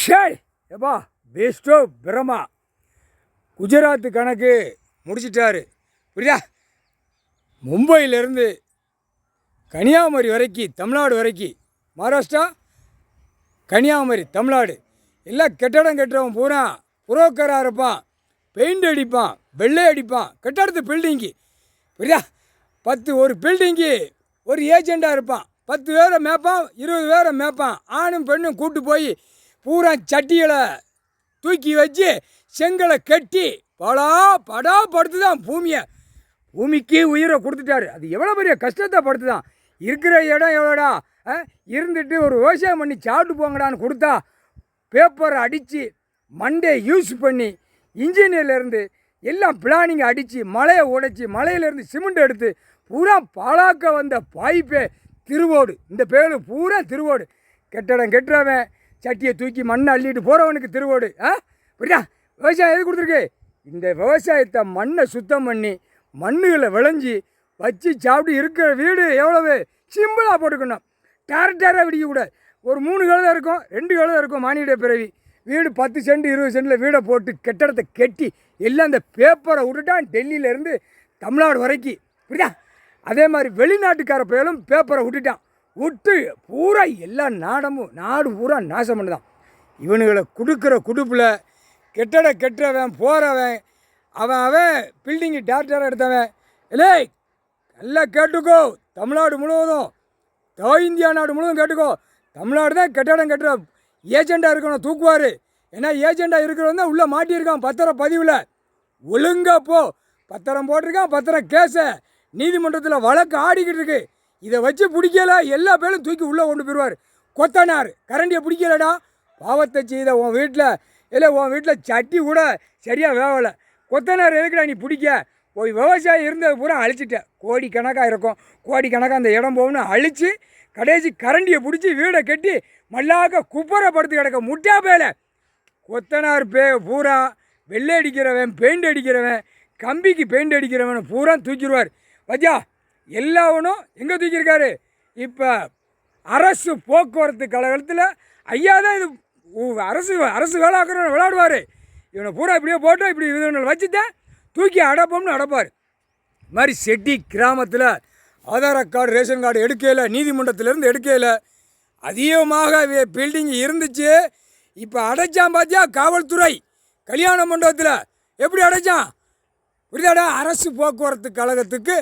ஷேய் எப்பா பெஸ்ட்டோ பிரமா குஜராத்து கணக்கு முடிச்சிட்டாரு. புரியுதா? மும்பையிலேருந்து கன்னியாகுமரி வரைக்கும், தமிழ்நாடு வரைக்கும், மகாராஷ்டிரா கன்னியாகுமரி தமிழ்நாடு எல்லாம் கட்டடம் கட்டுறவன் பூரா புரோக்கராக இருப்பான், பெயிண்ட் அடிப்பான், வெள்ளை அடிப்பான், கட்டடத்து பில்டிங்கு. புரியுதா? ஒரு பில்டிங்கு ஒரு ஏஜெண்டாக இருப்பான். 10 பேரை மேய்ப்பான், 20 பேரை மேய்ப்பான். ஆணும் பெண்ணும் கூட்டு போய் பூரா சட்டிகளை தூக்கி வச்சு செங்கலை கட்டி படா படுத்துதான் பூமிக்கு உயிரை கொடுத்துட்டாரு. அது எவ்வளோ பெரிய கஷ்டத்தை படுத்துதான். இருக்கிற இடம் எவ்வளோடா, இருந்துட்டு ஒரு விவசாயம் பண்ணி சாப்பிட்டு போங்கடான்னு கொடுத்தா பேப்பரை அடித்து மண்டே யூஸ் பண்ணி இன்ஜினியர்லேருந்து எல்லாம் பிளானிங்கை அடித்து மலையை உடைச்சி மலையிலேருந்து சிமெண்ட் எடுத்து பூரா பாலாக்க வந்த பாய்ப்பே திருவோடு. இந்த பேரு பூரா திருவோடு. கட்டடம் கட்டுறவன் சட்டியை தூக்கி மண்ணை அள்ளிட்டு போகிறவனுக்கு திருவோடு. புரியுதா? விவசாயம் எது கொடுத்துருக்கு? இந்த விவசாயத்தை மண்ணை சுத்தம் பண்ணி மண்ணுகளை விளைஞ்சி வச்சு சாப்பிட்டு இருக்கிற வீடு எவ்வளவு சிம்பிளாக போட்டுக்கணும். டேரக்டாராக விடிக்கக்கூடாது. ஒரு 3 கழுதை இருக்கும், 2 கழுதை இருக்கும். மானிட பிறவி வீடு 10 சென்ட் 20 சென்டில் வீடை போட்டு கட்டடத்தை கட்டி எல்லாம் அந்த பேப்பரை விட்டுட்டான். டெல்லியிலேருந்து தமிழ்நாடு வரைக்கும். புரியுதா? அதே மாதிரி வெளிநாட்டுக்கார பயலும் பேப்பரை விட்டு பூரா எல்லா நாடு பூரா நாசம் பண்ணுதான். இவனுங்களை கொடுக்குற குடுப்பில் கட்டுறவன் போகிறவன் அவன் பில்டிங்கு டாக்டராக எடுத்தவன். இல்லை நல்லா கேட்டுக்கோ, தமிழ்நாடு முழுவதும் இந்தியா நாடு முழுவதும் கேட்டுக்கோ. தமிழ்நாடு தான் கட்டடம் கட்டுற ஏஜெண்டாக இருக்கணும், தூக்குவார். ஏன்னா ஏஜெண்டாக இருக்கிறவன் தான் உள்ளே மாட்டியிருக்கான் பத்திரம் பதிவில். ஒழுங்காக போ. பத்திரம் போட்டிருக்கான், பத்திரம் கேஸை நீதிமன்றத்தில் வழக்கு ஆடிக்கிட்டு இருக்கு. இதை வச்சு பிடிக்கல எல்லா பேரும் தூக்கி உள்ளே கொண்டு போயிடுவார். கொத்தனார் கரண்டியை பிடிக்கலடா, பாவத்தை செய்த உன் வீட்டில் சட்டி கூட சரியாக வேவலை. கொத்தனார் எதுக்குடா நீ பிடிக்க? போய் விவசாயம் இருந்தது பூரா அழிச்சிட்ட. கோடிக்கணக்காக இருக்கும், கோடிக்கணக்காக அந்த இடம் போகணும்னு அழித்து கடைசி கரண்டியை பிடிச்சி வீடை கட்டி மல்லாக்க குப்பரை படுத்து கிடக்க முட்டா பேல. கொத்தனார் பூரா வெள்ளை அடிக்கிறவன், பெயிண்ட் அடிக்கிறவன், கம்பிக்கு பெயிண்ட் அடிக்கிறவன் பூரா தூக்கிடுவார். வஜா எல்லாவனும் எங்கே தூக்கியிருக்காரு? இப்போ அரசு போக்குவரத்து கழகத்தில் ஐயா தான் இது அரசு வேலை ஆக்கிறவன் விளையாடுவார். இவனை பூரா இப்படியே போட்டோம், இப்படி இவனை வச்சுதான் தூக்கி அடைப்போம்னு அடைப்பார். இது மாதிரி செட்டி கிராமத்தில் ஆதார கார்டு ரேஷன் கார்டு எடுக்கையில், நீதிமன்றத்திலேருந்து எடுக்கையில் அதிகமாக பில்டிங் இருந்துச்சு. இப்போ அடைச்சான் பார்த்தியா காவல்துறை கல்யாண மண்டபத்தில் எப்படி அடைச்சான்? புரியுதாடா? அரசு போக்குவரத்து கழகத்துக்கு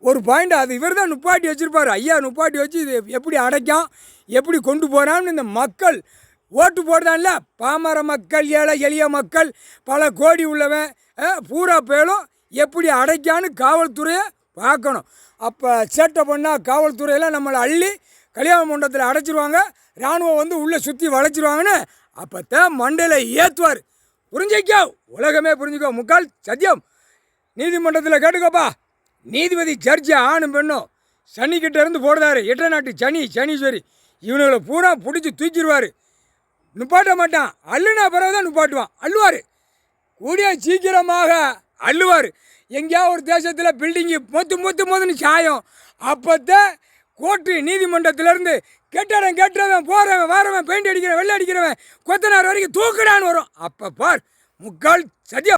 ஒரு பாயிண்ட் அது இவர் தான் நுப்பாட்டி வச்சுருப்பார். ஐயா நுப்பாட்டி வச்சு இது எப்படி அடைக்கான், எப்படி கொண்டு போகிறான்னு இந்த மக்கள் ஓட்டு போடுதான்ல, பாமர மக்கள், ஏழை எளிய மக்கள், பல கோடி உள்ளவன் பூரா பேரும் எப்படி அடைக்கான்னு காவல்துறையை பார்க்கணும். அப்போ சேட்டை பண்ணால் காவல்துறையில் நம்மளை அள்ளி கல்யாண மண்டபத்தில் அடைச்சிருவாங்க. இராணுவம் வந்து உள்ளே சுற்றி வளைச்சிருவாங்கன்னு அப்போ தான் மண்டையில் ஏற்றுவார். புரிஞ்சிக்கோ, உலகமே புரிஞ்சுக்கோ. முக்கால் சத்தியம். நீதிமன்றத்தில் கேட்டுக்கோப்பா. நீதிபதி ஜட்ஜி ஆணும் பெண்ணும் சனிக்கிட்ட இருந்து போடுறாரு. 8 நாட்டு சனீஸ்வரி இவனுங்களை பூரா பிடிச்சி தூக்கிடுவார். நுப்பாட்ட மாட்டான், அள்ளுனா பிறகு தான் நுப்பாட்டுவான். அள்ளுவார், கூடிய சீக்கிரமாக அள்ளுவார். எங்கேயாவது ஒரு தேசத்தில் பில்டிங்கு மொத்துன்னு சாயம். அப்போத்தான் கோர்ட்டு நீதிமன்றத்திலேருந்து கட்டடம் கட்டுறவன், போகிறவன், வரவன், பெயிண்ட் அடிக்கிறவன், வெள்ளை அடிக்கிறவன், கொத்தனார் வரைக்கும் தூக்குடான்னு வரும். அப்போ பார் முக்கால் சத்தியம்.